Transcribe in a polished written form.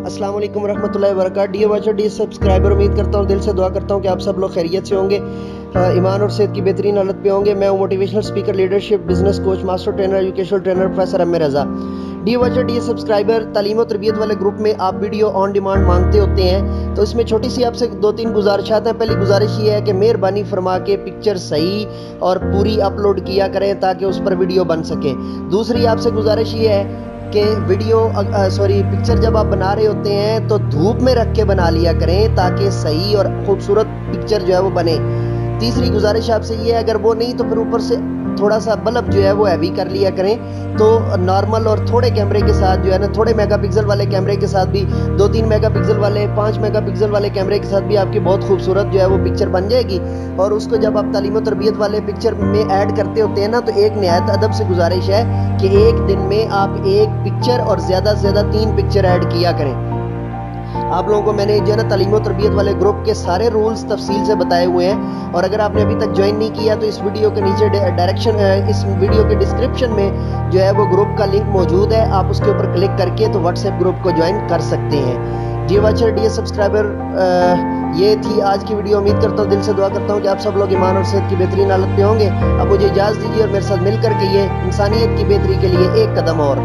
अस्सलाम वालेकुम रहमतुल्लाहि व बरकातहू। डियर वॉचर, डियर सब्सक्राइबर, उम्मीद करता हूँ, दिल से दुआ करता हूँ कि आप सब लोग खैरियत से होंगे, ईमान और सेहत की बेहतरीन हालत पे होंगे। मैं हूँ motivational speaker, leadership, business coach, master trainer, educational trainer professor MA रज़ा। डियर वॉचर, डियर सब्सक्राइबर, तालीम और तरबियत वाले ग्रुप में आप वीडियो ऑन डिमांड मांगते होते हैं, तो इसमें छोटी सी आपसे 2-3 गुजारिशात हैं। पहली गुजारिश ये है कि मेहरबानी फरमा के पिक्चर सही और पूरी अपलोड किया करें ताकि उस पर वीडियो बन सके। दूसरी आपसे गुजारिश ये है कि पिक्चर जब आप बना रहे होते हैं तो धूप में रख के बना लिया करें ताकि सही और खूबसूरत पिक्चर जो है वो बने। तीसरी गुजारिश आपसे ये है, अगर वो नहीं तो फिर ऊपर से थोड़ा सा बल्ब जो है वो हैवी कर लिया करें, तो नॉर्मल और थोड़े कैमरे के साथ जो है ना, थोड़े मेगापिक्सल वाले कैमरे के साथ भी, 2-3 मेगापिक्सल वाले, 5 मेगापिक्सल वाले कैमरे के साथ भी आपकी बहुत खूबसूरत जो है वो पिक्चर बन जाएगी। और उसको जब आप तालीम और तरबियत वाले पिक्चर में ऐड करते होते हैं ना, तो एक निहायत अदब से गुजारिश है कि एक दिन में आप एक पिक्चर और ज़्यादा से ज़्यादा 3 पिक्चर ऐड किया करें। आप लोगों को मैंने जो है ना तालीम और तरबियत वाले ग्रुप के सारे रूल्स तफसील से बताए हुए हैं, और अगर आपने अभी तक ज्वाइन नहीं किया तो इस वीडियो के नीचे इस वीडियो के डिस्क्रिप्शन में जो है वो ग्रुप का लिंक मौजूद है, आप उसके ऊपर क्लिक करके तो व्हाट्सएप ग्रुप को ज्वाइन कर सकते हैं। डियर वॉचर, डियर सब्सक्राइबर, ये थी आज की वीडियो। उम्मीद करता हूँ, दिल से दुआ करता हूँ कि आप सब लोग ईमान और सेहत की बेहतरीन हालत पे होंगे। अब मुझे इजाज़त दीजिए और मेरे साथ मिल कर के ये इंसानियत की बेहतरी के लिए एक कदम और